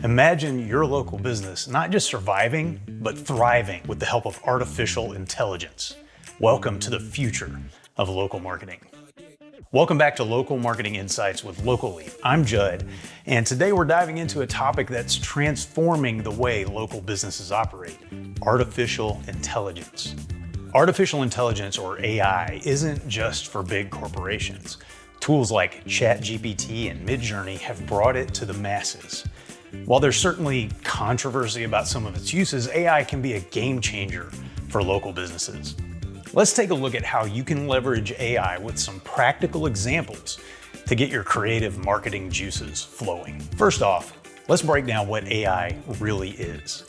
Imagine your local business not just surviving, but thriving with the help of artificial intelligence. Welcome to the future of local marketing. Welcome back to Local Marketing Insights with Locally. I'm Judd, and today we're diving into a topic that's transforming the way local businesses operate: artificial intelligence. Artificial intelligence, or AI, isn't just for big corporations. Tools like ChatGPT and Midjourney have brought it to the masses. While there's certainly controversy about some of its uses, AI can be a game changer for local businesses. Let's take a look at how you can leverage AI with some practical examples to get your creative marketing juices flowing. First off, let's break down what AI really is.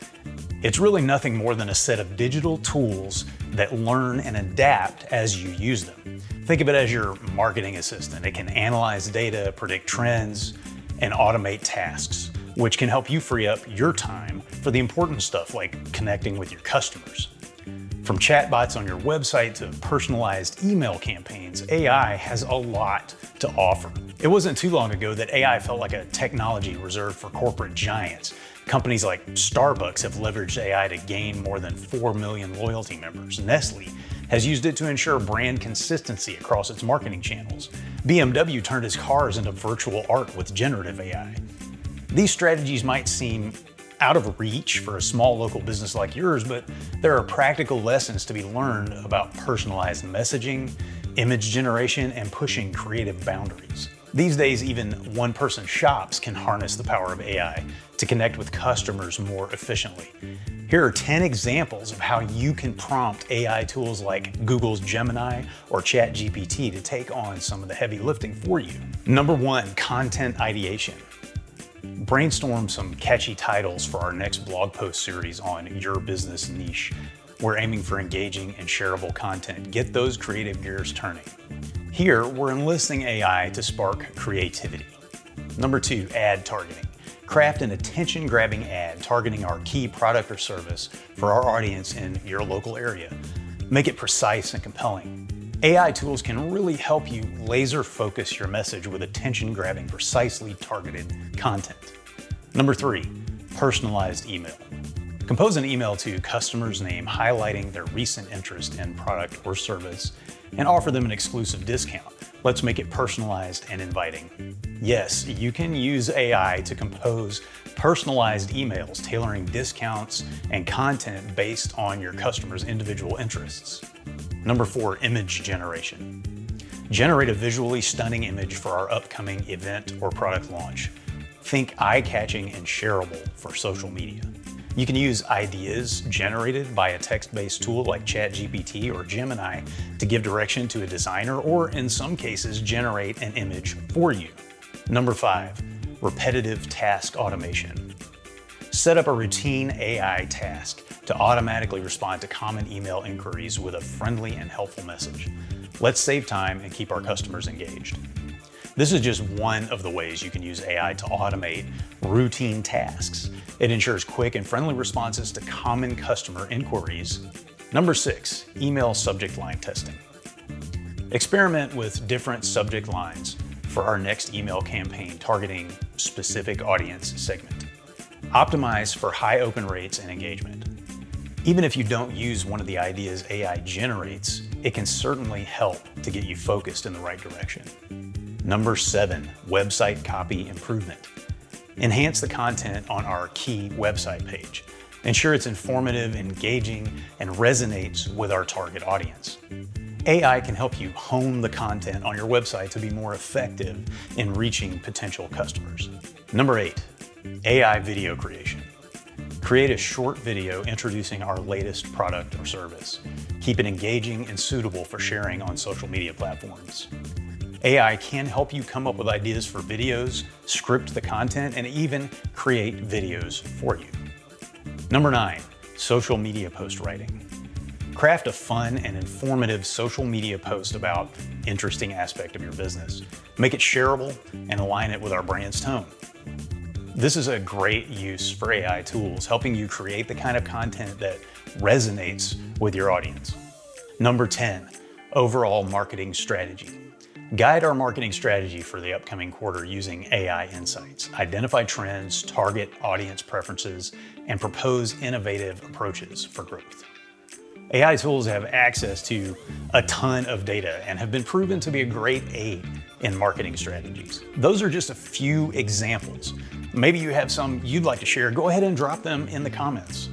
It's really nothing more than a set of digital tools that learn and adapt as you use them. Think of it as your marketing assistant. It can analyze data, predict trends, and automate tasks, which can help you free up your time for the important stuff like connecting with your customers. From chatbots on your website to personalized email campaigns, AI has a lot to offer. It wasn't too long ago that AI felt like a technology reserved for corporate giants. Companies like Starbucks have leveraged AI to gain more than 4 million loyalty members. Nestle has used it to ensure brand consistency across its marketing channels. BMW turned its cars into virtual art with generative AI. These strategies might seem out of reach for a small local business like yours, but there are practical lessons to be learned about personalized messaging, image generation, and pushing creative boundaries. These days, even one-person shops can harness the power of AI to connect with customers more efficiently. Here are 10 examples of how you can prompt AI tools like Google's Gemini or ChatGPT to take on some of the heavy lifting for you. Number 1, content ideation. Brainstorm some catchy titles for our next blog post series on your business niche. We're aiming for engaging and shareable content. Get those creative gears turning. Here, we're enlisting AI to spark creativity. Number 2, ad targeting. Craft an attention-grabbing ad targeting our key product or service for our audience in your local area. Make it precise and compelling. AI tools can really help you laser focus your message with attention-grabbing, precisely targeted content. Number 3, personalized email. Compose an email to customer's name highlighting their recent interest in product or service and offer them an exclusive discount. Let's make it personalized and inviting. Yes, you can use AI to compose personalized emails, tailoring discounts and content based on your customer's individual interests. Number 4, image generation. Generate a visually stunning image for our upcoming event or product launch. Think eye-catching and shareable for social media. You can use ideas generated by a text-based tool like ChatGPT or Gemini to give direction to a designer, or in some cases, generate an image for you. Number 5, repetitive task automation. Set up a routine AI task to automatically respond to common email inquiries with a friendly and helpful message. Let's save time and keep our customers engaged. This is just one of the ways you can use AI to automate routine tasks. It ensures quick and friendly responses to common customer inquiries. Number 6, email subject line testing. Experiment with different subject lines for our next email campaign targeting specific audience segment. Optimize for high open rates and engagement. Even if you don't use one of the ideas AI generates, it can certainly help to get you focused in the right direction. Number 7, website copy improvement. Enhance the content on our key website page. Ensure it's informative, engaging, and resonates with our target audience. AI can help you hone the content on your website to be more effective in reaching potential customers. Number 8, AI video creation. Create a short video introducing our latest product or service. Keep it engaging and suitable for sharing on social media platforms. AI can help you come up with ideas for videos, script the content, and even create videos for you. Number 9, social media post writing. Craft a fun and informative social media post about interesting aspect of your business. Make it shareable and align it with our brand's tone. This is a great use for AI tools, helping you create the kind of content that resonates with your audience. Number 10, overall marketing strategy. guide our marketing strategy for the upcoming quarter using AI insights, identify trends, target audience preferences, and propose innovative approaches for growth. AI tools have access to a ton of data and have been proven to be a great aid in marketing strategies. Those are just a few examples. Maybe you have some you'd like to share. Go ahead and drop them in the comments.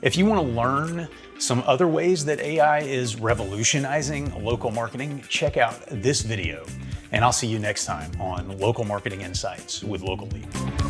If you want to learn some other ways that AI is revolutionizing local marketing, check out this video, and I'll see you next time on Local Marketing Insights with Local Lead.